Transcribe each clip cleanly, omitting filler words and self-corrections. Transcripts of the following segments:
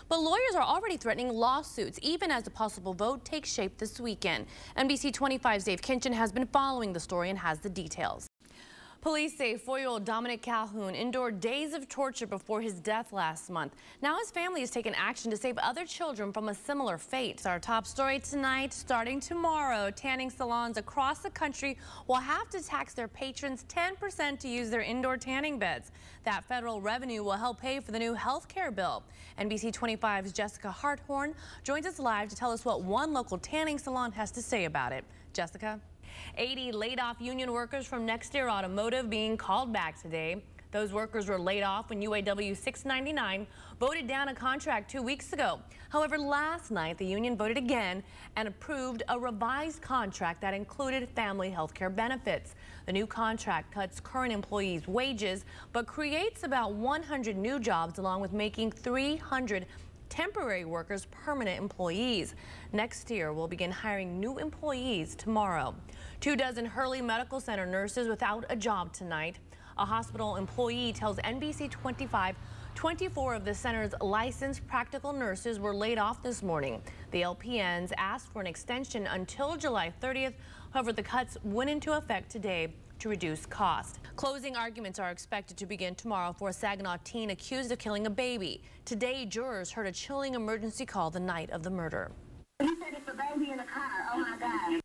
But lawyers are already threatening lawsuits, even as the possible vote takes shape this weekend. NBC 25's Dave Kinchin has been following the story and has the details. Police say 4-year-old Dominic Calhoun endured days of torture before his death last month. Now his family has taken action to save other children from a similar fate. It's our top story tonight. Starting tomorrow, tanning salons across the country will have to tax their patrons 10% to use their indoor tanning beds. That federal revenue will help pay for the new health care bill. NBC 25's Jessica Harthorn joins us live to tell us what one local tanning salon has to say about it. Jessica? 80 laid-off union workers from Next Year Automotive being called back today. Those workers were laid off when UAW 699 voted down a contract 2 weeks ago. However, last night the union voted again and approved a revised contract that included family health care benefits. The new contract cuts current employees' wages but creates about 100 new jobs, along with making 300 temporary workers permanent employees. Next year, we'll begin hiring new employees tomorrow. 24 Hurley Medical Center nurses without a job tonight. A hospital employee tells NBC 25 24 of the center's licensed practical nurses were laid off this morning. The LPNs asked for an extension until July 30th. However, the cuts went into effect today to reduce cost. Closing arguments are expected to begin tomorrow for a Saginaw teen accused of killing a baby. Today, jurors heard a chilling emergency call the night of the murder. He said it's a baby in the car. Oh my God.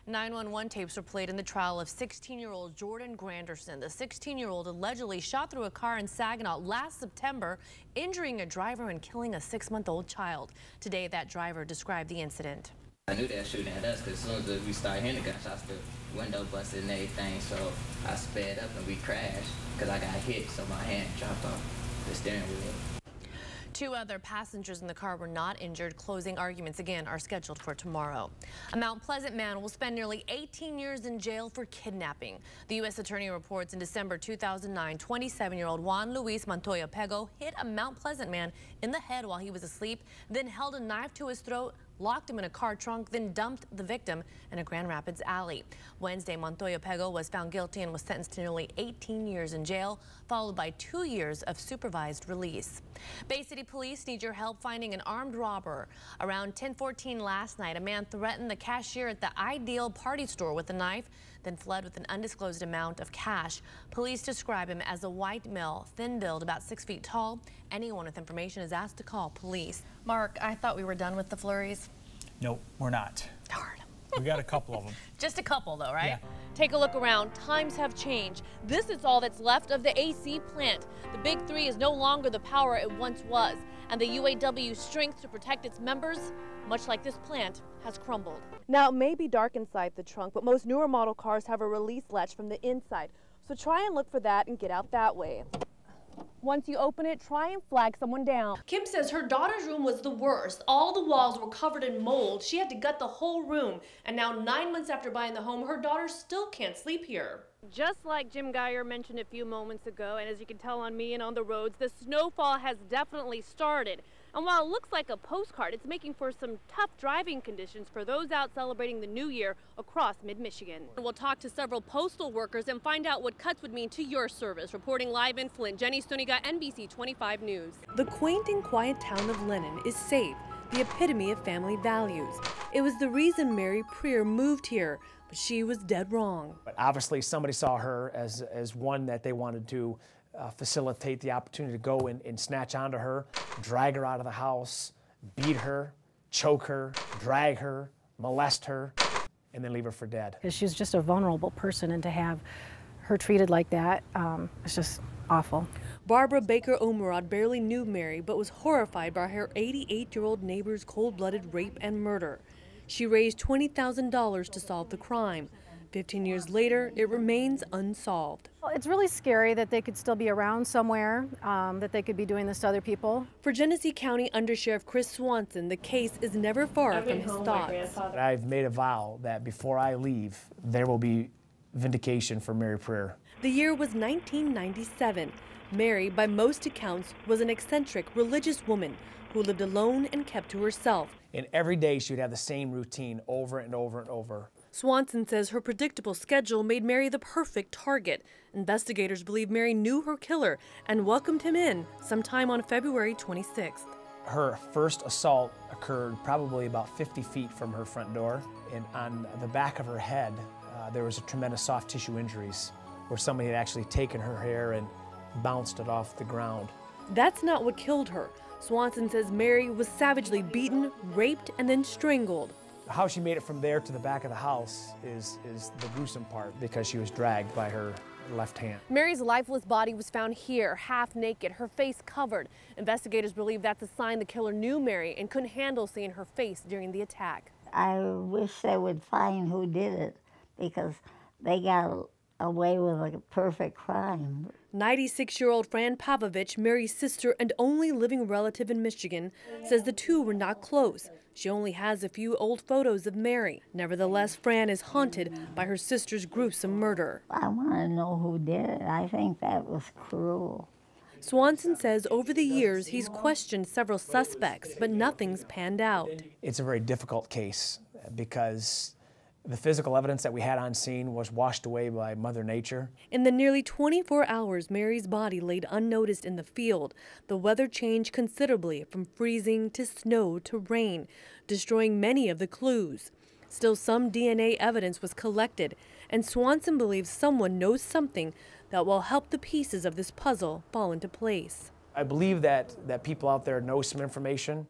911 tapes were played in the trial of 16-year-old Jordan Granderson. The 16-year-old allegedly shot through a car in Saginaw last September, injuring a driver and killing a 6-month-old child. Today, that driver described the incident. I knew they were shooting at us because as soon as we started hearing the gunshots, the window busted and everything, so I sped up and we crashed because I got hit, so my hand dropped off the steering wheel. 2 other passengers in the car were not injured. Closing arguments again are scheduled for tomorrow. A Mount Pleasant man will spend nearly 18 years in jail for kidnapping. The U.S. Attorney reports in December 2009, 27-year-old Juan Luis Montoya Pego hit a Mount Pleasant man in the head while he was asleep, then held a knife to his throat, locked him in a car trunk, then dumped the victim in a Grand Rapids alley. Wednesday, Montoya Pego was found guilty and was sentenced to nearly 18 years in jail, followed by 2 years of supervised release. Bay City police need your help finding an armed robber. Around 10:14 last night, a man threatened the cashier at the Ideal Party store with a knife, then fled with an undisclosed amount of cash. Police describe him as a white male, thin-built, about 6 feet tall. Anyone with information is asked to call police. Mark, I thought we were done with the flurries. Nope, we're not. Darn. We got a couple of them. Just a couple, though, right? Yeah. Take a look around. Times have changed. This is all that's left of the AC plant. The Big Three is no longer the power it once was, and the UAW's strength to protect its members, much like this plant, has crumbled. Now, it may be dark inside the trunk, but most newer model cars have a release latch from the inside. So try and look for that and get out that way. Once you open it, try and flag someone down. Kim says her daughter's room was the worst. All the walls were covered in mold. She had to gut the whole room. And now 9 months after buying the home, her daughter still can't sleep here. Just like Jim Geyer mentioned a few moments ago, and as you can tell on me and on the roads, the snowfall has definitely started. And while it looks like a postcard, it's making for some tough driving conditions for those out celebrating the new year across mid-Michigan. We'll talk to several postal workers and find out what cuts would mean to your service. Reporting live in Flint, Jenny Suniga, NBC 25 News. The quaint and quiet town of Lennon is safe, the epitome of family values. It was the reason Mary Preer moved here, but she was dead wrong. But obviously somebody saw her as one that they wanted to facilitate the opportunity to go and snatch onto her, drag her out of the house, beat her, choke her, drag her, molest her, and then leave her for dead. Because she was just a vulnerable person, and to have her treated like that, it's just awful. Barbara Baker Omerod barely knew Mary, but was horrified by her 88-year-old neighbor's cold-blooded rape and murder. She raised $20,000 to solve the crime. 15 years later, it remains unsolved. Well, it's really scary that they could still be around somewhere, that they could be doing this to other people. For Genesee County Undersheriff Chris Swanson, the case is never far from his thoughts. I've made a vow that before I leave, there will be vindication for Mary Preer. The year was 1997. Mary, by most accounts, was an eccentric religious woman who lived alone and kept to herself. And every day she would have the same routine over and over and over. Swanson says her predictable schedule made Mary the perfect target. Investigators believe Mary knew her killer and welcomed him in sometime on February 26th. Her first assault occurred probably about 50 feet from her front door, and on the back of her head there was a tremendous soft tissue injuries where somebody had actually taken her hair and bounced it off the ground. That's not what killed her. Swanson says Mary was savagely beaten, raped, and then strangled. How she made it from there to the back of the house is the gruesome part, because she was dragged by her left hand. Mary's lifeless body was found here, half naked, her face covered. Investigators believe that's a sign the killer knew Mary and couldn't handle seeing her face during the attack. I wish they would find who did it, because they got away with a perfect crime. 96-year-old Fran Pavlovich, Mary's sister and only living relative in Michigan, says the two were not close. She only has a few old photos of Mary. Nevertheless, Fran is haunted by her sister's gruesome murder. I want to know who did it. I think that was cruel. Swanson says over the years he's questioned several suspects, but nothing's panned out. It's a very difficult case because the physical evidence that we had on scene was washed away by Mother Nature. In the nearly 24 hours Mary's body laid unnoticed in the field, the weather changed considerably from freezing to snow to rain, destroying many of the clues. Still, some DNA evidence was collected, and Swanson believes someone knows something that will help the pieces of this puzzle fall into place. I believe that people out there know some information.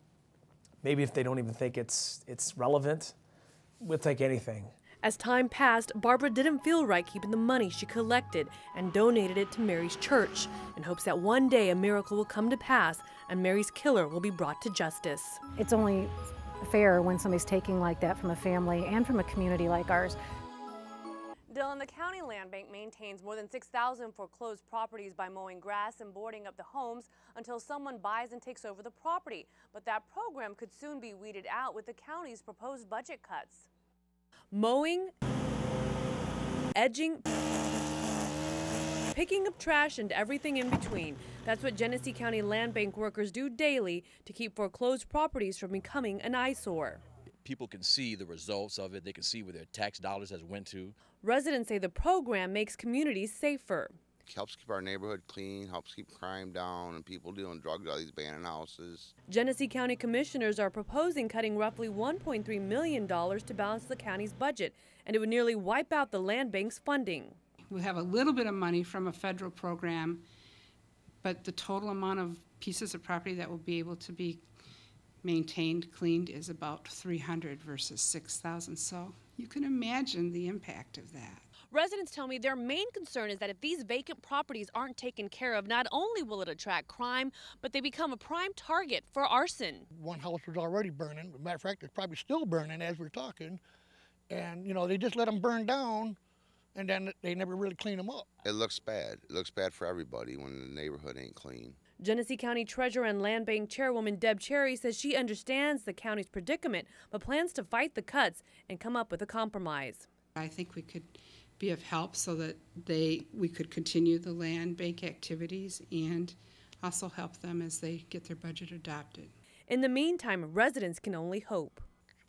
Maybe if they don't even think it's relevant, we'll take anything. As time passed, Barbara didn't feel right keeping the money she collected and donated it to Mary's church in hopes that one day a miracle will come to pass and Mary's killer will be brought to justice. It's only fair when somebody's taking like that from a family and from a community like ours. Dylan, the county land bank maintains more than 6,000 foreclosed properties by mowing grass and boarding up the homes until someone buys and takes over the property. But that program could soon be weeded out with the county's proposed budget cuts. Mowing, edging, picking up trash and everything in between. That's what Genesee County Land Bank workers do daily to keep foreclosed properties from becoming an eyesore. People can see the results of it. They can see where their tax dollars has went to. Residents say the program makes communities safer. It helps keep our neighborhood clean, helps keep crime down, and people doing drugs out of these abandoned houses. Genesee County commissioners are proposing cutting roughly $1.3 million to balance the county's budget, and it would nearly wipe out the land bank's funding. We have a little bit of money from a federal program, but the total amount of pieces of property that will be able to be maintained, cleaned, is about 300 versus 6,000. So you can imagine the impact of that. Residents tell me their main concern is that if these vacant properties aren't taken care of, not only will it attract crime, but they become a prime target for arson. One house was already burning. As a matter of fact, it's probably still burning as we're talking. And, you know, they just let them burn down, and then they never really clean them up. It looks bad. It looks bad for everybody when the neighborhood ain't clean. Genesee County Treasurer and Land Bank Chairwoman Deb Cherry says she understands the county's predicament, but plans to fight the cuts and come up with a compromise. I think we could be of help so that we could continue the land bank activities and also help them as they get their budget adopted. In the meantime, residents can only hope.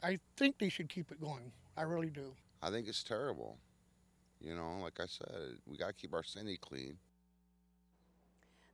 I think they should keep it going. I really do. I think it's terrible. You know, like I said, we got to keep our city clean.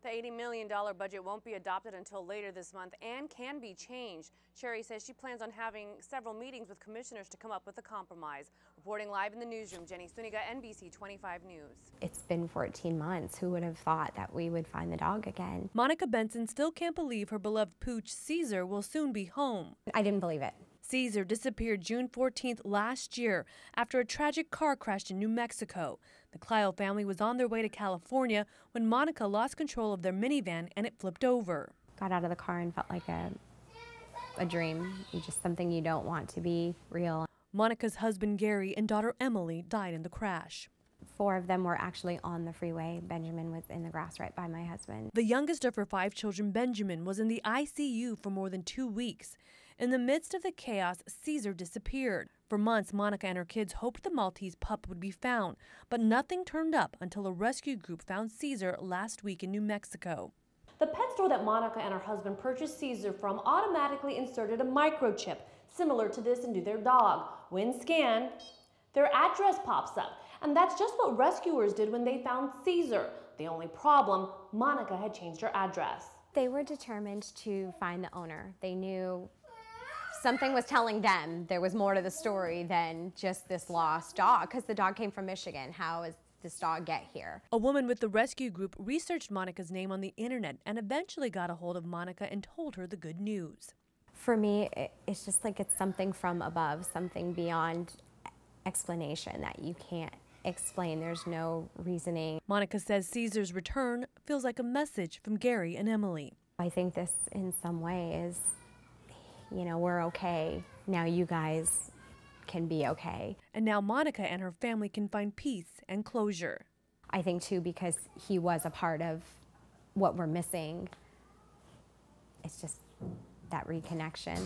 The $80 million budget won't be adopted until later this month and can be changed. Cherry says she plans on having several meetings with commissioners to come up with a compromise. Reporting live in the newsroom, Jenny Suniga, NBC 25 News. It's been 14 months. Who would have thought that we would find the dog again? Monica Benson still can't believe her beloved pooch Caesar will soon be home. I didn't believe it. Caesar disappeared June 14th last year after a tragic car crash in New Mexico. The Clio family was on their way to California when Monica lost control of their minivan and it flipped over. Got out of the car and felt like a dream, just something you don't want to be real. Monica's husband Gary and daughter Emily died in the crash. 4 of them were actually on the freeway. Benjamin was in the grass right by my husband. The youngest of her 5 children, Benjamin, was in the ICU for more than 2 weeks. In the midst of the chaos, Caesar disappeared. For months, Monica and her kids hoped the Maltese pup would be found, but nothing turned up until a rescue group found Caesar last week in New Mexico. The pet store that Monica and her husband purchased Caesar from automatically inserted a microchip similar to this into their dog. When scanned, their address pops up, and that's just what rescuers did when they found Caesar. The only problem, Monica had changed her address. They were determined to find the owner. They knew something was telling them there was more to the story than just this lost dog, because the dog came from Michigan. How is this dog get here? A woman with the rescue group researched Monica's name on the internet and eventually got a hold of Monica and told her the good news. For me, it's just like it's something from above, something beyond explanation that you can't explain. There's no reasoning. Monica says Caesar's return feels like a message from Gary and Emily. I think this in some way is, you know, we're okay. Now you guys can be okay. And now Monica and her family can find peace and closure. I think too, because he was a part of what we're missing, it's just that reconnection.